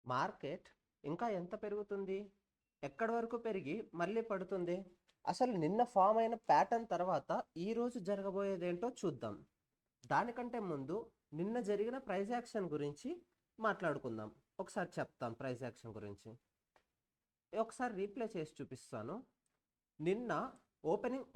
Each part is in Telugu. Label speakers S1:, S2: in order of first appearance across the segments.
S1: మార్కెట్ ఇంకా ఎంత పెరుగుతుంది? ఎక్కడి వరకు పెరిగి మళ్ళీ పడుతుంది? అసలు నిన్న ఫామ్ అయిన ప్యాటర్న్ తర్వాత ఈరోజు జరగబోయేదేంటో చూద్దాం. దానికంటే ముందు నిన్న జరిగిన ప్రైస్ యాక్షన్ గురించి మాట్లాడుకుందాం. ఒకసారి చెప్తాను ప్రైస్ యాక్షన్ గురించి. ఒకసారి రీప్లే చేసి చూపిస్తాను. నిన్న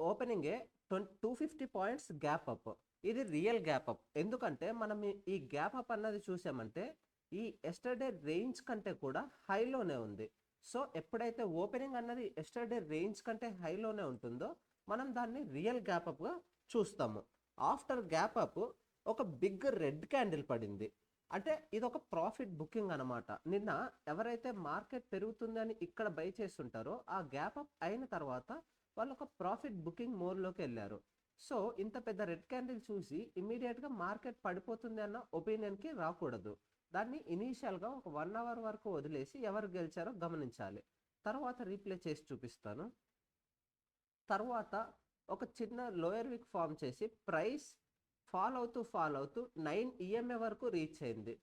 S1: ఓపెనింగే 250 పాయింట్స్ గ్యాప్ అప్. ఇది రియల్ గ్యాప్ అప్. ఎందుకంటే మనం ఈ గ్యాప్ అప్ అన్నది చూసామంటే ఈ ఎస్టర్డే రేంజ్ కంటే కూడా హైలోనే ఉంది. సో ఎప్పుడైతే ఓపెనింగ్ అన్నది ఎస్టర్డే రేంజ్ కంటే హైలోనే ఉంటుందో మనం దాన్ని రియల్ గ్యాప్ అప్గా చూస్తాము. ఆఫ్టర్ గ్యాప్ అప్ ఒక బిగ్ రెడ్ క్యాండిల్ పడింది. అంటే ఇది ఒక ప్రాఫిట్ బుకింగ్ అనమాట. నిన్న ఎవరైతే మార్కెట్ పెరుగుతుందని ఇక్కడ బై చేస్తుంటారో ఆ గ్యాప్ అప్ అయిన తర్వాత వాళ్ళు ఒక ప్రాఫిట్ బుకింగ్ మోడ్లోకి వెళ్ళారు. సో ఇంత పెద్ద రెడ్ క్యాండిల్ చూసి ఇమీడియట్గా మార్కెట్ పడిపోతుంది అన్న ఒపీనియన్కి రాకూడదు. దాన్ని ఇనీషియల్గా ఒక 1 అవర్ వరకు వదిలేసి ఎవరు గెలిచారో గమనించాలి. తర్వాత రీప్లే చేసి చూపిస్తాను. తర్వాత ఒక చిన్న లోయర్ విక్ ఫామ్ చేసి ప్రైస్ ఫాల్ అవుతూ 9 ఈఎంఏ వరకు రీచ్ అయింది.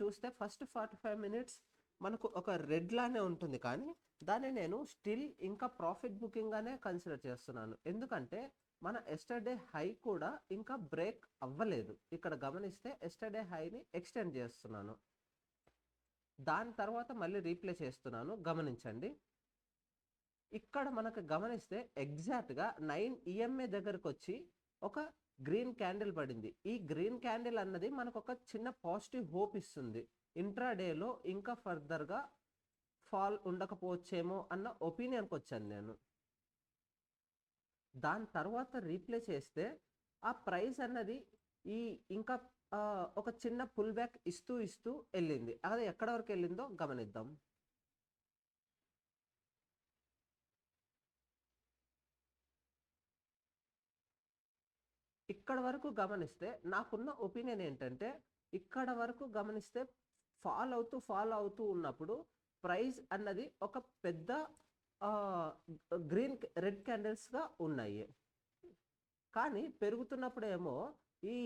S1: చూస్తే ఫస్ట్ 45 మినిట్స్ మనకు ఒక రెడ్ లానే ఉంటుంది, కానీ దాన్ని నేను స్టిల్ ఇంకా ప్రాఫిట్ బుకింగ్గానే కన్సిడర్ చేస్తున్నాను. ఎందుకంటే మన ఎస్టర్డే హై కూడా ఇంకా బ్రేక్ అవ్వలేదు. ఇక్కడ గమనిస్తే ఎస్టర్డే హైని ఎక్స్టెండ్ చేస్తున్నాను. దాని తర్వాత మళ్ళీ రీప్లే చేస్తున్నాను, గమనించండి. ఇక్కడ మనకు గమనిస్తే ఎగ్జాక్ట్గా 9 ఈఎంఏ దగ్గరకు వచ్చి ఒక గ్రీన్ క్యాండిల్ పడింది. ఈ గ్రీన్ క్యాండిల్ అన్నది మనకు ఒక చిన్న పాజిటివ్ హోప్ ఇస్తుంది. ఇంట్రాడేలో ఇంకా ఫర్దర్గా ఫాల్ ఉండకపోవచ్చేమో అన్న ఒపీనియన్కి వచ్చాను నేను. దాని తర్వాత రీప్లే చేస్తే ఆ ప్రైస్ అన్నది ఈ ఇంకా ఒక చిన్న పుల్ బ్యాక్ ఇస్తూ వెళ్ళింది. అది ఎక్కడ వరకు వెళ్ళిందో గమనిద్దాం. ఇక్కడ వరకు గమనిస్తే నాకున్న ఒపీనియన్ ఏంటంటే ఇక్కడ వరకు గమనిస్తే ఫాల్ అవుతూ ఉన్నప్పుడు ప్రైస్ అన్నది ఒక పెద్ద గ్రీన్ రెడ్ క్యాండిల్స్గా ఉన్నాయి. కానీ పెరుగుతున్నప్పుడు ఏమో ఈ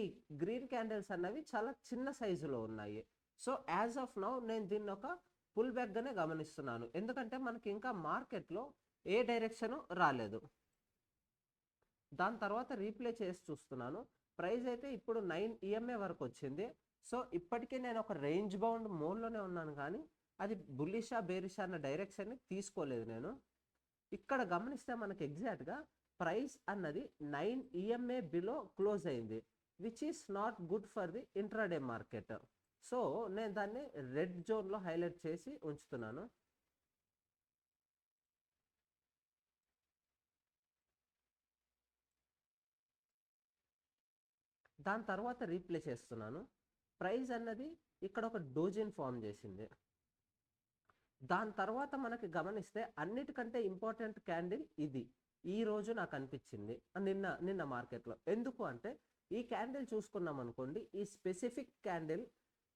S1: గ్రీన్ క్యాండిల్స్ అన్నవి చాలా చిన్న సైజులో ఉన్నాయి. సో యాజ్ ఆఫ్ నౌ నేను దీన్ని ఒక పుల్ బ్యాక్గానే గమనిస్తున్నాను. ఎందుకంటే మనకి ఇంకా మార్కెట్లో ఏ డైరెక్షన్ రాలేదు. దాని తర్వాత రీప్లే చేసి చూస్తున్నాను. ప్రైస్ అయితే ఇప్పుడు 9 ఈఎంఏ వరకు వచ్చింది. సో ఇప్పటికీ నేను ఒక రేంజ్ బౌండ్ మోడ్లోనే ఉన్నాను, కానీ అది బుల్లిషా బేరిషా అన్న డైరెక్షన్ని తీసుకోలేదు నేను. ఇక్కడ గమనిస్తే మనకి ఎగ్జాక్ట్గా ప్రైస్ అన్నది 9 ఈఎంఏ బిలో క్లోజ్ అయింది, which is not good for the intraday market. So నేను దాన్ని రెడ్ జోన్లో హైలైట్ చేసి ఉంచుతున్నాను. దాని తర్వాత రీప్లే చేస్తున్నాను. ప్రైస్ అన్నది ఇక్కడ ఒక డోజిన్ ఫామ్ చేసింది. దాని తర్వాత మనకి గమనిస్తే అన్నిటికంటే ఇంపార్టెంట్ క్యాండిల్ ఇది ఈ రోజు నాకు అనిపించింది నిన్న మార్కెట్లో. ఎందుకు అంటే ఈ క్యాండిల్ చూసుకున్నాం అనుకోండి, ఈ స్పెసిఫిక్ క్యాండిల్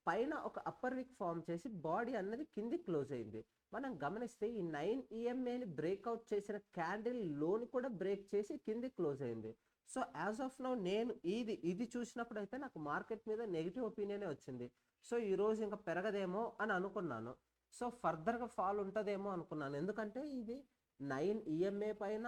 S1: పైన ఒక అప్పర్ విక్ ఫామ్ చేసి బాడీ అన్నది కింది క్లోజ్ అయింది. మనం గమనిస్తే ఈ 9 ఈఎంఏని బ్రేక్అవుట్ చేసిన క్యాండిల్ లోని కూడా బ్రేక్ చేసి కింది క్లోజ్ అయింది. సో యాజ్ ఆఫ్ నౌ నేను ఇది చూసినప్పుడు అయితే నాకు మార్కెట్ మీద నెగిటివ్ ఒపీనియనే వచ్చింది. సో ఈరోజు ఇంకా పెరగదేమో అని అనుకున్నాను. సో ఫర్దర్గా ఫాల్ ఉంటుందేమో అనుకున్నాను. ఎందుకంటే ఇది 9 ఈఎంఏ పైన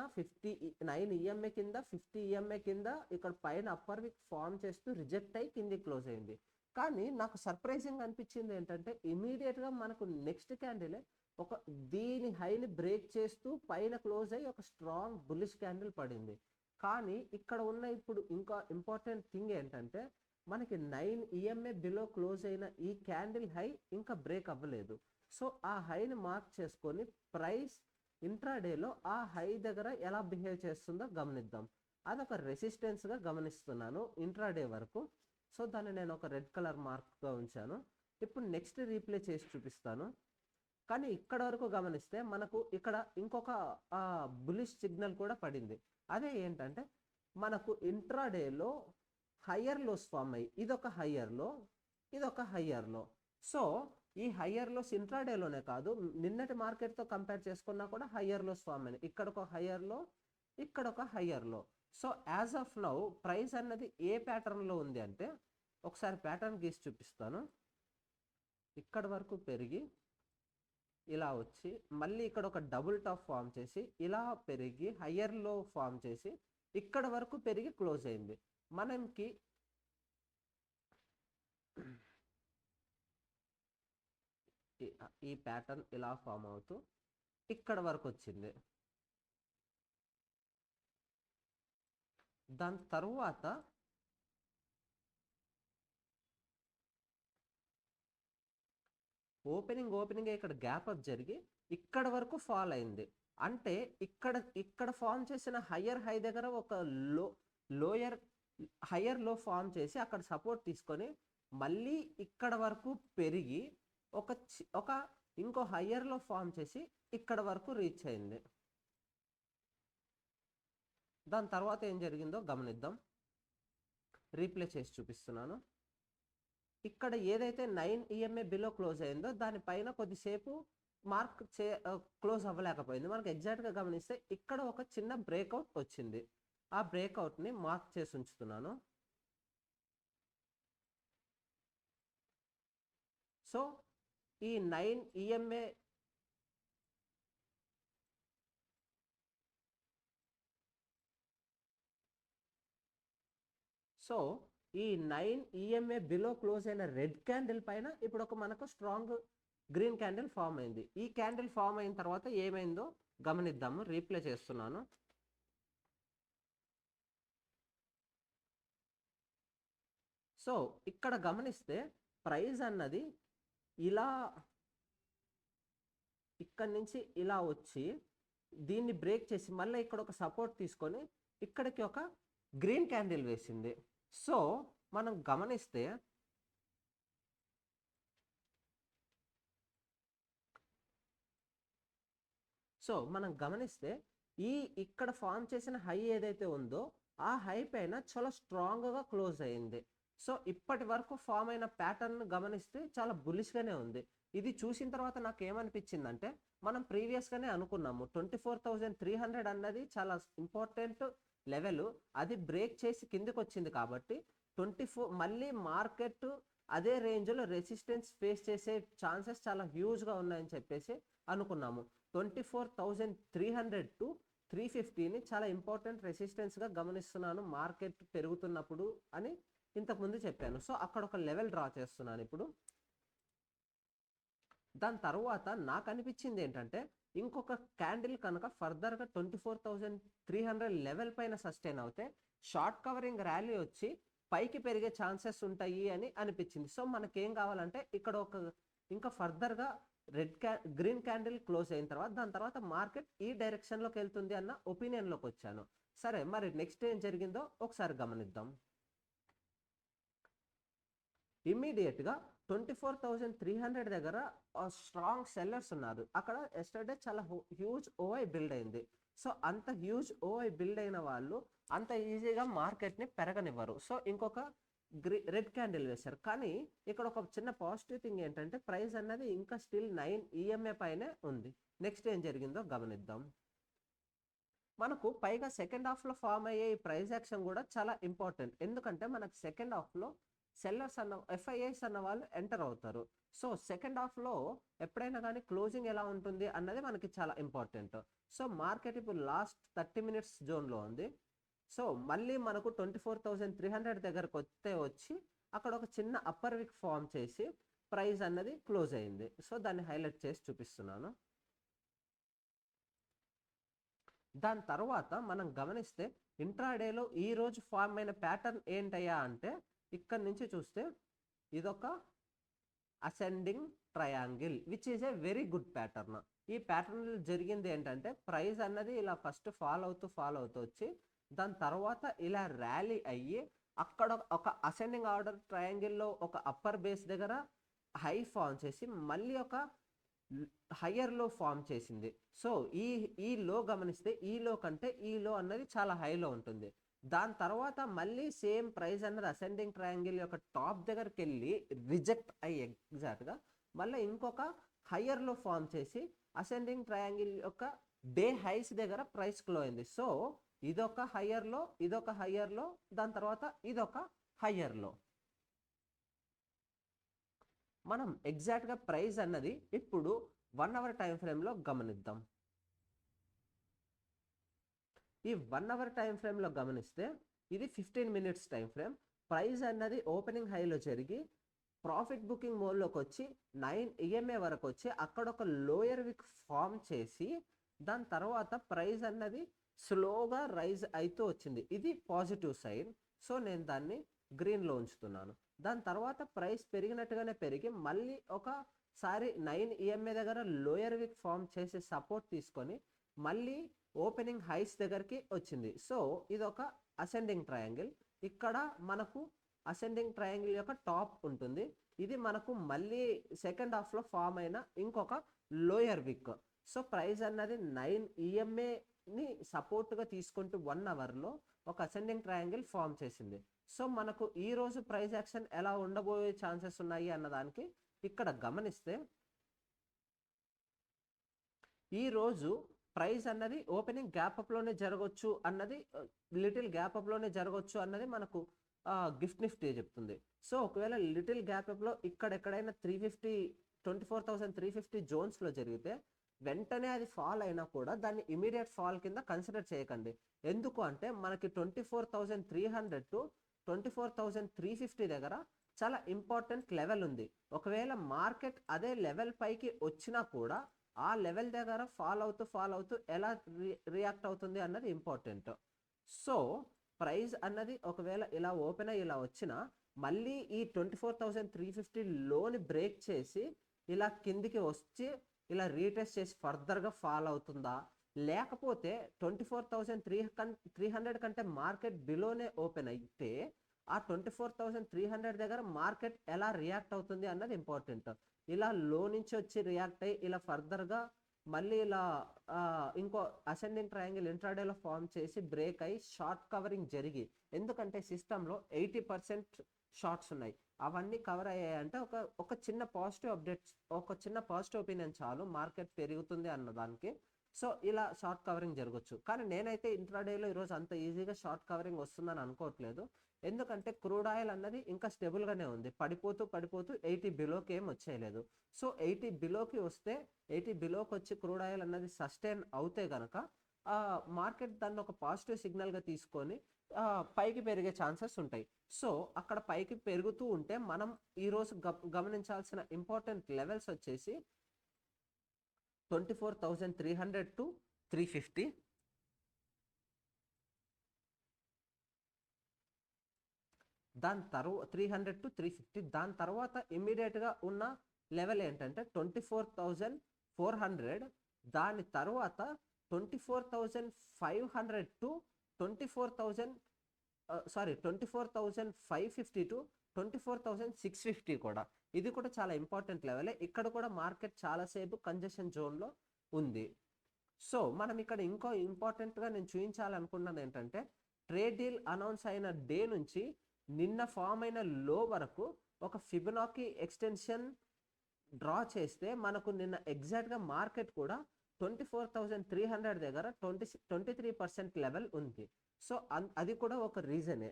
S1: 9 ఈఎంఏ కింద 50 ఈఎంఏ కింద ఇక్కడ పైన అప్పర్ విక్ ఫామ్ చేస్తూ రిజెక్ట్ అయ్యి కింది క్లోజ్ అయింది. కానీ నాకు సర్ప్రైజింగ్ అనిపించింది ఏంటంటే ఇమీడియట్గా మనకు నెక్స్ట్ క్యాండిల్ ఒక దీని హైని బ్రేక్ చేస్తూ పైన క్లోజ్ అయ్యి ఒక స్ట్రాంగ్ బుల్లిష్ క్యాండిల్ పడింది. కానీ ఇక్కడ ఉన్న ఇప్పుడు ఇంకా ఇంపార్టెంట్ థింగ్ ఏంటంటే మనకి 9 ఈఎంఏ బిలో క్లోజ్ అయిన ఈ క్యాండిల్ హై ఇంకా బ్రేక్ అవ్వలేదు. సో ఆ హైని మార్క్ చేసుకొని ప్రైస్ ఇంట్రాడేలో ఆ హై దగ్గర ఎలా బిహేవ్ చేస్తుందో గమనిద్దాం. అదొక రెసిస్టెన్స్గా గమనిస్తున్నాను ఇంట్రాడే వరకు. సో దాన్ని నేను ఒక రెడ్ కలర్ మార్క్గా ఉంచాను. ఇప్పుడు నెక్స్ట్ రీప్లే చేసి చూపిస్తాను. కానీ ఇక్కడ వరకు గమనిస్తే మనకు ఇక్కడ ఇంకొక బులిష్ సిగ్నల్ కూడా పడింది. అదే ఏంటంటే మనకు ఇంట్రాడేలో హయ్యర్ లోస్ ఫామ్ అయ్యి ఇదొక హయ్యర్ లో. సో ఈ హయ్యర్ లోస్ ఇంట్రాడేలోనే కాదు, నిన్నటి మార్కెట్తో కంపేర్ చేసుకున్నా కూడా హయ్యర్ లోస్ ఫామ్ అయినాయి. ఇక్కడ ఒక హయ్యర్ లో. So as of now price అన్నది ఏ ప్యాటర్న్లో ఉంది అంటే ఒకసారి ప్యాటర్న్ గీసి చూపిస్తాను. ఇక్కడ వరకు పెరిగి ఇలా వచ్చి మళ్ళీ ఇక్కడ ఒక డబుల్ టాప్ ఫామ్ చేసి ఇలా పెరిగి హయ్యర్ లో ఫామ్ చేసి ఇక్కడ వరకు పెరిగి క్లోజ్ అయింది. మనకి ఈ ప్యాటర్న్ ఇలా ఫామ్ అవుతూ ఇక్కడ వరకు వచ్చింది. దాని తరువాత ఓపెనింగ్ ఇక్కడ గ్యాప్ అప్ జరిగి ఇక్కడ వరకు ఫాల్ అయింది. అంటే ఇక్కడ ఫామ్ చేసిన హయ్యర్ హై దగ్గర ఒక లోయర్ హయ్యర్ లో ఫామ్ చేసి అక్కడ సపోర్ట్ తీసుకొని మళ్ళీ ఇక్కడ వరకు పెరిగి ఒక ఇంకో హయ్యర్ లో ఫామ్ చేసి ఇక్కడ వరకు రీచ్ అయింది. దాని తర్వాత ఏం జరిగిందో గమనిద్దాం. రీప్లే చేసి చూపిస్తున్నాను. ఇక్కడ ఏదైతే 9 EMA బిలో క్లోజ్ అయిందో దానిపైన కొద్దిసేపు క్లోజ్ అవ్వలేకపోయింది. మనకు ఎగ్జాక్ట్గా గమనిస్తే ఇక్కడ ఒక చిన్న బ్రేక్అవుట్ వచ్చింది. ఆ బ్రేక్అవుట్ని మార్క్ చేసి ఉంచుతున్నాను. సో ఈ 9 EMA ఈ 9 EMA బిలో క్లోజ్ అయిన రెడ్ క్యాండిల్ పైన ఇప్పుడు మనకు స్ట్రాంగ్ గ్రీన్ క్యాండిల్ ఫామ్ అయింది. ఈ క్యాండిల్ ఫామ్ అయిన తర్వాత ఏమైందో గమనిద్దాము. రీప్లే చేస్తున్నాను. సో ఇక్కడ గమనిస్తే ప్రైస్ అన్నది ఇలా ఇక్కడ నుంచి ఇలా వచ్చి దీన్ని బ్రేక్ చేసి మళ్ళీ ఇక్కడ ఒక సపోర్ట్ తీసుకొని ఇక్కడికి ఒక గ్రీన్ క్యాండిల్ వేసింది. సో మనం గమనిస్తే ఇక్కడ ఫామ్ చేసిన హై ఏదైతే ఉందో ఆ హై పైన చాలా స్ట్రాంగ్గా క్లోజ్ అయింది. సో ఇప్పటి వరకు ఫామ్ అయిన ప్యాటర్న్ గమనిస్తే చాలా బులిష్గానే ఉంది. ఇది చూసిన తర్వాత నాకు ఏమనిపించిందంటే మనం ప్రీవియస్గానే అనుకున్నాము 24,300 అన్నది చాలా ఇంపార్టెంట్ లెవెల్. అది బ్రేక్ చేసి కిందికి వచ్చింది కాబట్టి 24 మళ్ళీ మార్కెట్ అదే రేంజ్లో రెసిస్టెన్స్ ఫేస్ చేసే ఛాన్సెస్ చాలా హ్యూజ్గా ఉన్నాయని చెప్పేసి అనుకున్నాము. 24,300 to 350ని చాలా ఇంపార్టెంట్ రెసిస్టెన్స్గా గమనిస్తున్నాను మార్కెట్ పెరుగుతున్నప్పుడు అని ఇంతకుముందు చెప్పాను. సో అక్కడ ఒక లెవెల్ డ్రా చేస్తున్నాను ఇప్పుడు. దాని తర్వాత నాకు అనిపించింది ఏంటంటే ఇంకొక క్యాండిల్ కనుక ఫర్దర్గా 24,300 లెవెల్ పైన సస్టైన్ అవుతే షార్ట్ కవరింగ్ ర్యాలీ వచ్చి పైకి పెరిగే ఛాన్సెస్ ఉంటాయి అని అనిపించింది. సో మనకేం కావాలంటే ఇక్కడ ఇంకా ఫర్దర్గా గ్రీన్ క్యాండిల్ క్లోజ్ అయిన తర్వాత దాని తర్వాత మార్కెట్ ఈ డైరెక్షన్లోకి వెళ్తుంది అన్న ఒపీనియన్లోకి వచ్చాను. సరే, మరి నెక్స్ట్ ఏం జరిగిందో ఒకసారి గమనిద్దాం. ఇమ్మీడియట్గా 24,300 దగ్గర స్ట్రాంగ్ సెల్లర్స్ ఉన్నారు. అక్కడ ఎస్టర్డే చాలా హ్యూజ్ ఓఐ బిల్డ్ అయింది. సో అంత హ్యూజ్ ఓఐ బిల్డ్ అయిన వాళ్ళు అంత ఈజీగా మార్కెట్ని పెరగనివ్వరు. సో ఇంకొక రెడ్ క్యాండిల్ వేశారు. కానీ ఇక్కడ ఒక చిన్న పాజిటివ్ థింగ్ ఏంటంటే ప్రైస్ అన్నది ఇంకా స్టిల్ 9 EMA పైనే ఉంది. నెక్స్ట్ ఏం జరిగిందో గమనిద్దాం. మనకు పైగా సెకండ్ హాఫ్లో ఫామ్ అయ్యే ఈ ప్రైస్ యాక్షన్ కూడా చాలా ఇంపార్టెంట్. ఎందుకంటే మనకు సెకండ్ హాఫ్లో సెల్లర్స్ FIIs అన్న వాళ్ళు ఎంటర్ అవుతారు. సో సెకండ్ హాఫ్లో ఎప్పుడైనా కానీ క్లోజింగ్ ఎలా ఉంటుంది అన్నది మనకి చాలా ఇంపార్టెంట్. సో మార్కెట్ ఇప్పుడు లాస్ట్ 30 minutes జోన్లో ఉంది. సో మళ్ళీ మనకు 24,300 దగ్గరకు వచ్చి అక్కడ ఒక చిన్న అప్పర్ విక్ ఫామ్ చేసి ప్రైస్ అన్నది క్లోజ్ అయింది. సో దాన్ని హైలైట్ చేసి చూపిస్తున్నాను. దాని తర్వాత మనం గమనిస్తే ఇంట్రాడేలో ఈరోజు ఫామ్ అయిన ప్యాటర్న్ ఏంటయ్యా అంటే ఇక్కడ నుంచి చూస్తే ఇదొక ascending triangle which is a very good pattern. ఈ ప్యాటర్న్ జరిగింది ఏంటంటే ప్రైస్ అన్నది ఇలా ఫస్ట్ ఫాల్ అవుతూ వచ్చి దాని తర్వాత ఇలా ర్యాలీ అయ్యి అక్కడ ఒక అసెండింగ్ ఆర్డర్ ట్రయాంగిల్లో ఒక అప్పర్ బేస్ దగ్గర హై ఫామ్ చేసి మళ్ళీ ఒక హయ్యర్ లో ఫామ్ చేసింది. సో ఈ లో గమనిస్తే ఈ లో కంటే ఈ లో అన్నది చాలా హైలో ఉంటుంది. దాని తర్వాత మళ్ళీ సేమ్ ప్రైస్ అన్నది అసెండింగ్ ట్రయాంగిల్ యొక్క టాప్ దగ్గరికి వెళ్ళి రిజెక్ట్ అయ్యి ఎగ్జాక్ట్గా మళ్ళీ ఇంకొక హయ్యర్ లో ఫామ్ చేసి అసెండింగ్ ట్రయాంగిల్ యొక్క డే హైస్ దగ్గర ప్రైస్ క్లో అయింది. సో ఇదొక హయ్యర్ లో, ఇదొక హయ్యర్ లో, దాని తర్వాత ఇదొక హయ్యర్ లో. మనం ఎగ్జాక్ట్గా ప్రైస్ అన్నది ఇప్పుడు 1 అవర్ టైం ఫ్రేమ్లో గమనిద్దాం. ఈ 1 అవర్ టైం ఫ్రేమ్లో గమనిస్తే ఇది 15 మినిట్స్ టైం ఫ్రేమ్. ప్రైస్ అన్నది ఓపెనింగ్ హైలో జరిగి ప్రాఫిట్ బుకింగ్ మోడ్లోకి వచ్చి 9 EMA వరకు వచ్చి అక్కడ ఒక లోయర్ విక్ ఫామ్ చేసి దాని తర్వాత ప్రైస్ అన్నది స్లోగా రైజ్ అవుతూ వచ్చింది. ఇది పాజిటివ్ సైన్. సో నేను దాన్ని గ్రీన్లో ఉంచుతున్నాను. దాని తర్వాత ప్రైస్ పెరిగినట్టుగానే పెరిగి మళ్ళీ ఒకసారి 9 EMA దగ్గర లోయర్ విక్ ఫామ్ చేసి సపోర్ట్ తీసుకొని మళ్ళీ ఓపెనింగ్ హైస్ దగ్గరికి వచ్చింది. సో ఇది ఒక అసెండింగ్ ట్రయాంగిల్. ఇక్కడ మనకు అసెండింగ్ ట్రయాంగిల్ యొక్క టాప్ ఉంటుంది. ఇది మనకు మళ్ళీ సెకండ్ హాఫ్లో ఫామ్ అయిన ఇంకొక లోయర్ విక్. సో ప్రైస్ అన్నది 9 EMAని సపోర్ట్గా తీసుకుంటూ 1 అవర్లో ఒక అసెండింగ్ ట్రయాంగిల్ ఫామ్ చేసింది. సో మనకు ఈరోజు ప్రైస్ యాక్షన్ ఎలా ఉండబోయే ఛాన్సెస్ ఉన్నాయి అన్నదానికి ఇక్కడ గమనిస్తే ఈరోజు ప్రైస్ అన్నది ఓపెనింగ్ గ్యాప్ అప్లోనే జరగవచ్చు అన్నది, లిటిల్ గ్యాప్ అప్లోనే జరగవచ్చు అన్నది మనకు గిఫ్ట్ నిఫ్టీ చెప్తుంది. సో ఒకవేళ లిటిల్ గ్యాప్ అప్లో ఎక్కడైనా 24,350 జోన్స్లో జరిగితే వెంటనే అది ఫాల్ అయినా కూడా దాన్ని ఇమీడియట్ ఫాల్ కింద కన్సిడర్ చేయకండి. ఎందుకు అంటే మనకి 24,300 టు 24,350 దగ్గర చాలా ఇంపార్టెంట్ లెవెల్ ఉంది. ఒకవేళ మార్కెట్ అదే లెవెల్ పైకి వచ్చినా కూడా ఆ లెవెల్ దగ్గర ఫాల్ అవుతూ ఎలా రియాక్ట్ అవుతుంది అన్నది ఇంపార్టెంట్. సో ప్రైస్ అన్నది ఒకవేళ ఇలా ఓపెన్ అయ్యి ఇలా వచ్చినా మళ్ళీ ఈ 24,350 లోని బ్రేక్ చేసి ఇలా కిందికి వచ్చి ఇలా రీటెస్ట్ చేసి ఫర్దర్గా ఫాల్ అవుతుందా, లేకపోతే 24,300 కంటే మార్కెట్ బిలోనే ఓపెన్ అయితే ఆ 24,300 దగ్గర మార్కెట్ ఎలా రియాక్ట్ అవుతుంది అన్నది ఇంపార్టెంట్. ఇలా లో నుంచి వచ్చి రియాక్ట్ అయ్యి ఇలా ఫర్దర్గా మళ్ళీ ఇలా ఇంకో అసెండింగ్ ట్రయాంగిల్ ఇంట్రాడేలో ఫామ్ చేసి బ్రేక్ అయ్యి షార్ట్ కవరింగ్ జరిగి, ఎందుకంటే సిస్టంలో 80% షార్ట్స్ ఉన్నాయి, అవన్నీ కవర్ అయ్యాయంటే ఒక చిన్న పాజిటివ్ అప్డేట్, ఒక చిన్న పాజిటివ్ ఒపీనియన్ చాలు మార్కెట్ పెరుగుతుంది అన్నదానికి. సో ఇలా షార్ట్ కవరింగ్ జరగచ్చు. కానీ నేనైతే ఇంట్రాడేలో ఈరోజు అంత ఈజీగా షార్ట్ కవరింగ్ వస్తుందని అనుకోవట్లేదు. ఎందుకంటే క్రూడ్ ఆయిల్ అన్నది ఇంకా స్టేబుల్గానే ఉంది, పడిపోతూ 80 బిలోకి ఏం వచ్చేయలేదు. సో 80 బిలోకి వస్తే 80 బిలోకి వచ్చి క్రూడ్ ఆయిల్ అన్నది సస్టైన్ అవుతే కనుక మార్కెట్ దాన్ని ఒక పాజిటివ్ సిగ్నల్గా తీసుకొని పైకి పెరిగే ఛాన్సెస్ ఉంటాయి. సో అక్కడ పైకి పెరుగుతూ ఉంటే మనం ఈరోజు గమనించాల్సిన ఇంపార్టెంట్ లెవెల్స్ వచ్చేసి 24,300 టు 350, దాని తర్వాత 300 టు 350, దాని తర్వాత ఇమ్మీడియట్గా ఉన్న లెవెల్ ఏంటంటే 24,400, దాని తర్వాత 24,500 టు 24,550 టు 24,650 కూడా. ఇది కూడా చాలా ఇంపార్టెంట్ లెవెలే. ఇక్కడ కూడా మార్కెట్ చాలాసేపు కంజెషన్ జోన్లో ఉంది. సో మనం ఇక్కడ ఇంకో ఇంపార్టెంట్గా నేను చూపించాలనుకున్నది ఏంటంటే ట్రేడ్ డీల్ అనౌన్స్ అయిన డే నుంచి నిన్న ఫామ్ అయిన లో వరకు ఒక ఫిబొనాకీ ఎక్స్టెన్షన్ డ్రా చేస్తే మనకు నిన్న ఎగ్జాక్ట్గా మార్కెట్ కూడా 24,300 దగ్గర 23% లెవెల్ ఉంది. సో అది కూడా ఒక రీజనే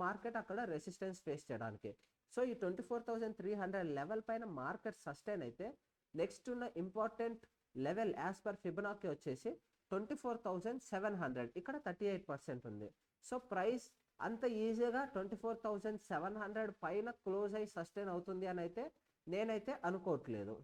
S1: మార్కెట్ అక్కడ రెసిస్టెన్స్ ఫేస్ చేయడానికి. సో ఈ 24,300 లెవెల్ పైన మార్కెట్ సస్టైన్ అయితే నెక్స్ట్ ఉన్న important level as per Fibonacci వచ్చేసి 24,700, ఇక్కడ 38% ఉంది. సో ప్రైస్ అంత ఈజీగా 24,700 పైన క్లోజ్ అయ్యి సస్టైన్ అవుతుంది అని అయితే నేనైతే అనుకోవట్లేదు.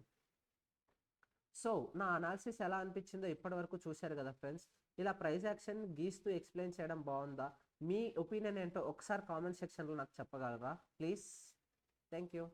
S1: సో నా అనాలిసిస్ ఎలా అనిపించిందో ఇప్పటివరకు చూశారు కదా ఫ్రెండ్స్. ఇలా ప్రైస్ యాక్షన్ గీస్తూ ఎక్స్ప్లెయిన్ చేయడం బాగుందా, మీ ఒపీనియన్ ఏంటో ఒకసారి కామెంట్ సెక్షన్లో నాకు చెప్పగలరా ప్లీజ్? Thank you.